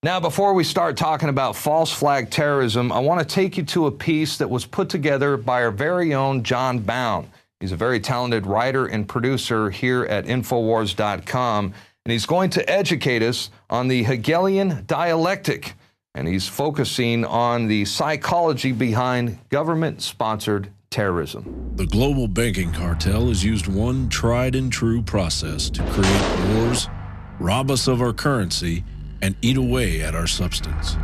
Now, before we start talking about false flag terrorism, I want to take you to a piece that was put together by our very own John Bowne. He's a very talented writer and producer here at InfoWars.com, and he's going to educate us on the Hegelian Dialectic, and he's focusing on the psychology behind government-sponsored terrorism. The global banking cartel has used one tried-and-true process to create wars, rob us of our currency, and eat away at our substance.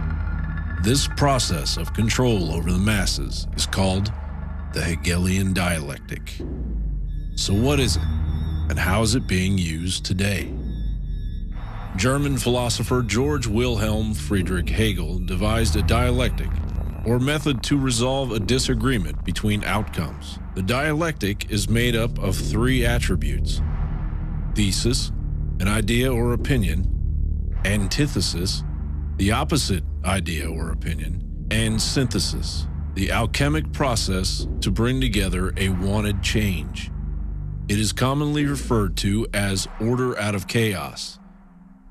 This process of control over the masses is called the Hegelian Dialectic. So what is it, and how is it being used today? German philosopher George Wilhelm Friedrich Hegel devised a dialectic, or method to resolve a disagreement between outcomes. The dialectic is made up of three attributes: thesis, an idea or opinion; antithesis, the opposite idea or opinion; and synthesis, the alchemic process to bring together a wanted change. It is commonly referred to as order out of chaos,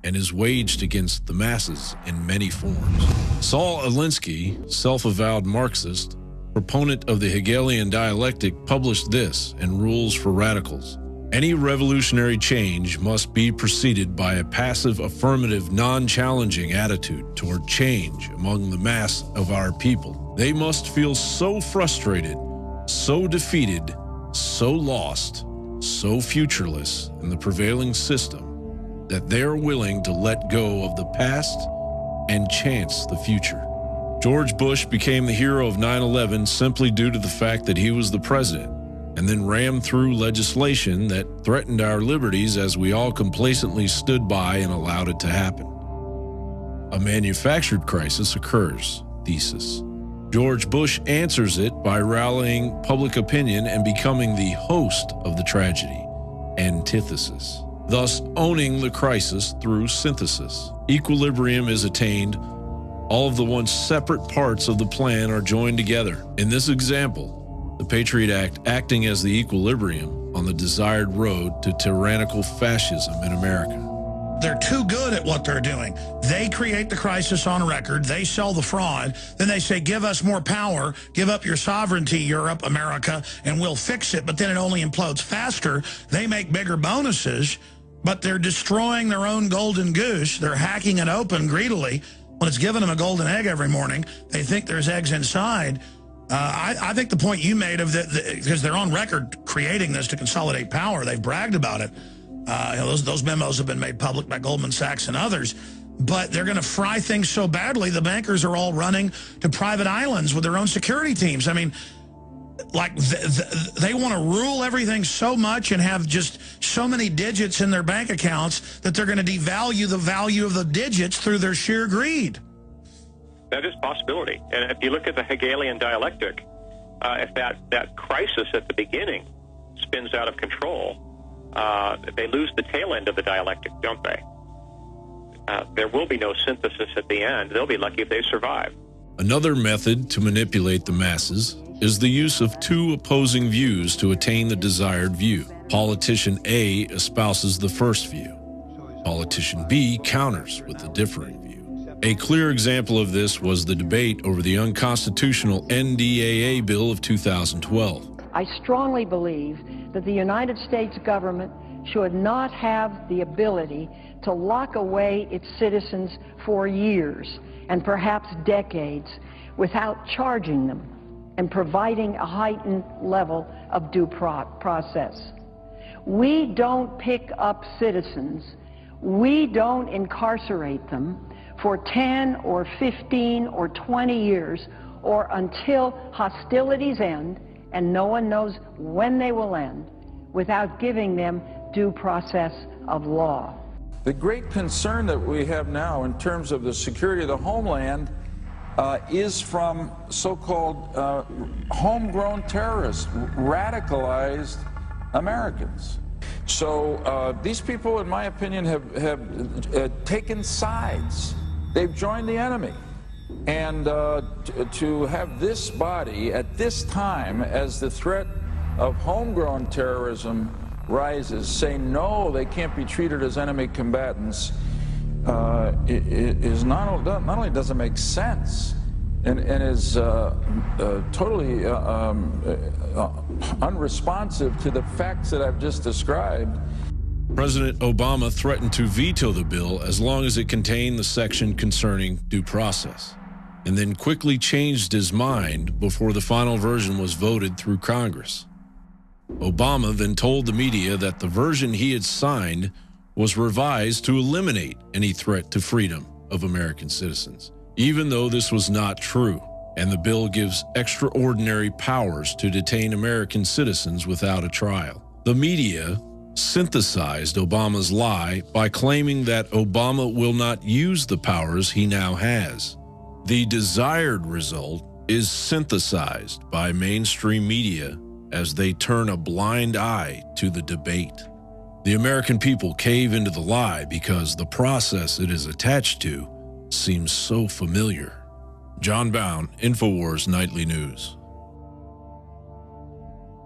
and is waged against the masses in many forms. Saul Alinsky, self-avowed Marxist, proponent of the Hegelian dialectic, published this in Rules for Radicals: any revolutionary change must be preceded by a passive, affirmative, non-challenging attitude toward change among the mass of our people. They must feel so frustrated, so defeated, so lost, so futureless in the prevailing system that they are willing to let go of the past and chance the future. George Bush became the hero of 9/11 simply due to the fact that he was the president, and then rammed through legislation that threatened our liberties as we all complacently stood by and allowed it to happen. A manufactured crisis occurs, thesis. George Bush answers it by rallying public opinion and becoming the host of the tragedy, antithesis, thus owning the crisis through synthesis. Equilibrium is attained. All of the once separate parts of the plan are joined together. In this example, the Patriot Act acting as the equilibrium on the desired road to tyrannical fascism in America. They're too good at what they're doing. They create the crisis on record. They sell the fraud. Then they say, give us more power. Give up your sovereignty, Europe, America, and we'll fix it. But then it only implodes faster. They make bigger bonuses, but they're destroying their own golden goose. They're hacking it open greedily. When it's giving them a golden egg every morning, they think there's eggs inside. I think the point you made of because they're on record creating this to consolidate power. They've bragged about it. Those memos have been made public by Goldman Sachs and others. But they're going to fry things so badly, the bankers are all running to private islands with their own security teams. I mean, like they want to rule everything so much and have just so many digits in their bank accounts that they're going to devalue the value of the digits through their sheer greed. That is a possibility. And if you look at the Hegelian dialectic, if that crisis at the beginning spins out of control, they lose the tail end of the dialectic, don't they? There will be no synthesis at the end. They'll be lucky if they survive. Another method to manipulate the masses is the use of two opposing views to attain the desired view. Politician A espouses the first view. Politician B counters with the differing view. A clear example of this was the debate over the unconstitutional NDAA bill of 2012. I strongly believe that the United States government should not have the ability to lock away its citizens for years and perhaps decades without charging them and providing a heightened level of due process. We don't pick up citizens. We don't incarcerate them for 10 or 15 or 20 years or until hostilities end, and no one knows when they will end, without giving them due process of law. The great concern that we have now in terms of the security of the homeland is from so-called homegrown terrorists, radicalized Americans. So these people, in my opinion, have taken sides. They've joined the enemy. And to have this body at this time, as the threat of homegrown terrorism rises, say no, they can't be treated as enemy combatants, is not only does it make sense, and is totally unresponsive to the facts that I've just described. President Obama threatened to veto the bill as long as it contained the section concerning due process, and then quickly changed his mind before the final version was voted through Congress. Obama then told the media that the version he had signed was revised to eliminate any threat to freedom of American citizens, even though this was not true, and the bill gives extraordinary powers to detain American citizens without a trial. The media synthesized Obama's lie by claiming that Obama will not use the powers he now has. The desired result is synthesized by mainstream media as they turn a blind eye to the debate. The American people cave into the lie because the process it is attached to seems so familiar. John Bowne, InfoWars Nightly News.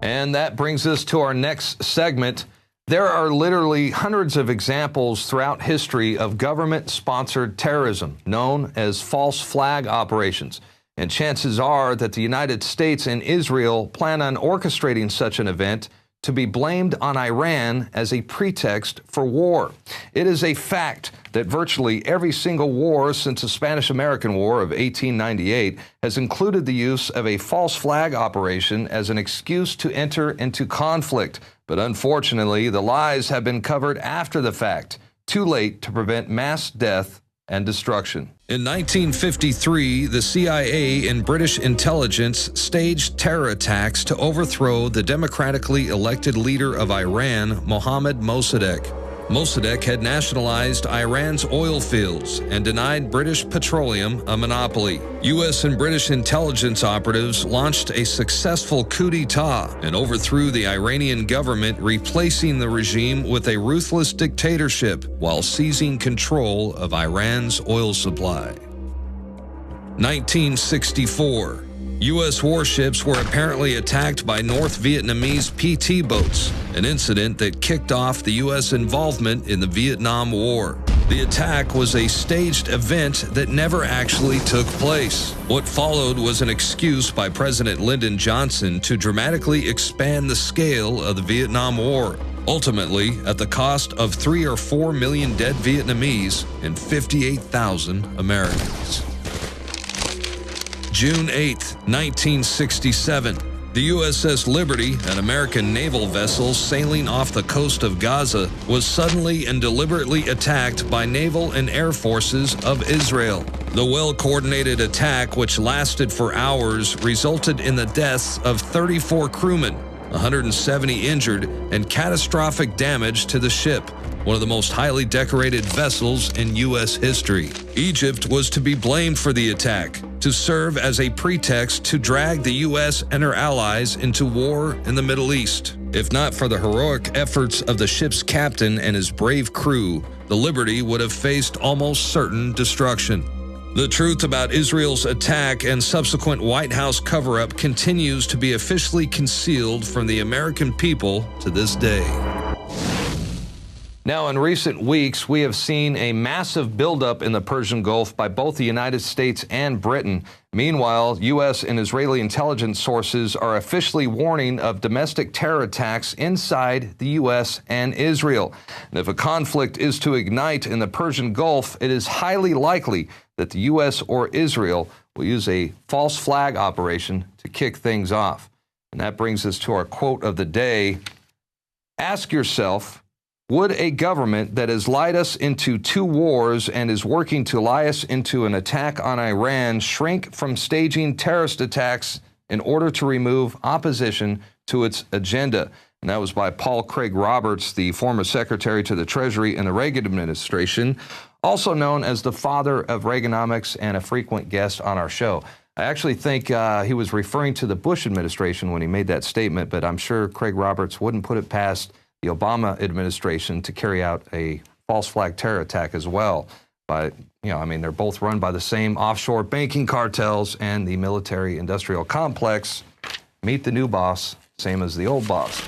And that brings us to our next segment. There are literally hundreds of examples throughout history of government-sponsored terrorism, known as false flag operations. And chances are that the United States and Israel plan on orchestrating such an event to be blamed on Iran as a pretext for war. It is a fact that virtually every single war since the Spanish-American War of 1898 has included the use of a false flag operation as an excuse to enter into conflict. But unfortunately, the lies have been covered after the fact, too late to prevent mass death and destruction. In 1953, the CIA and British intelligence staged terror attacks to overthrow the democratically elected leader of Iran, Mohammad Mossadegh. Mossadegh had nationalized Iran's oil fields and denied British Petroleum a monopoly. U.S. and British intelligence operatives launched a successful coup d'etat and overthrew the Iranian government, replacing the regime with a ruthless dictatorship while seizing control of Iran's oil supply. 1964. U.S. warships were apparently attacked by North Vietnamese PT boats, an incident that kicked off the U.S. involvement in the Vietnam War. The attack was a staged event that never actually took place. What followed was an excuse by President Lyndon Johnson to dramatically expand the scale of the Vietnam War, ultimately at the cost of 3 or 4 million dead Vietnamese and 58,000 Americans. June 8, 1967, the USS Liberty, an American naval vessel sailing off the coast of Gaza, was suddenly and deliberately attacked by naval and air forces of Israel. The well-coordinated attack, which lasted for hours, resulted in the deaths of 34 crewmen, 170 injured, and catastrophic damage to the ship, one of the most highly decorated vessels in U.S. history. Egypt was to be blamed for the attack, to serve as a pretext to drag the U.S. and her allies into war in the Middle East. If not for the heroic efforts of the ship's captain and his brave crew, the Liberty would have faced almost certain destruction. The truth about Israel's attack and subsequent White House cover-up continues to be officially concealed from the American people to this day. Now, in recent weeks, we have seen a massive buildup in the Persian Gulf by both the United States and Britain. Meanwhile, U.S. and Israeli intelligence sources are officially warning of domestic terror attacks inside the U.S. and Israel. And if a conflict is to ignite in the Persian Gulf, it is highly likely that the U.S. or Israel will use a false flag operation to kick things off. And that brings us to our quote of the day. Ask yourself, would a government that has lied us into 2 wars and is working to lie us into an attack on Iran shrink from staging terrorist attacks in order to remove opposition to its agenda? And that was by Paul Craig Roberts, the former Secretary to the Treasury in the Reagan administration, also known as the father of Reaganomics and a frequent guest on our show. I actually think he was referring to the Bush administration when he made that statement, but I'm sure Craig Roberts wouldn't put it past the Obama administration to carry out a false flag terror attack as well. But, they're both run by the same offshore banking cartels and the military industrial complex. Meet the new boss, same as the old boss.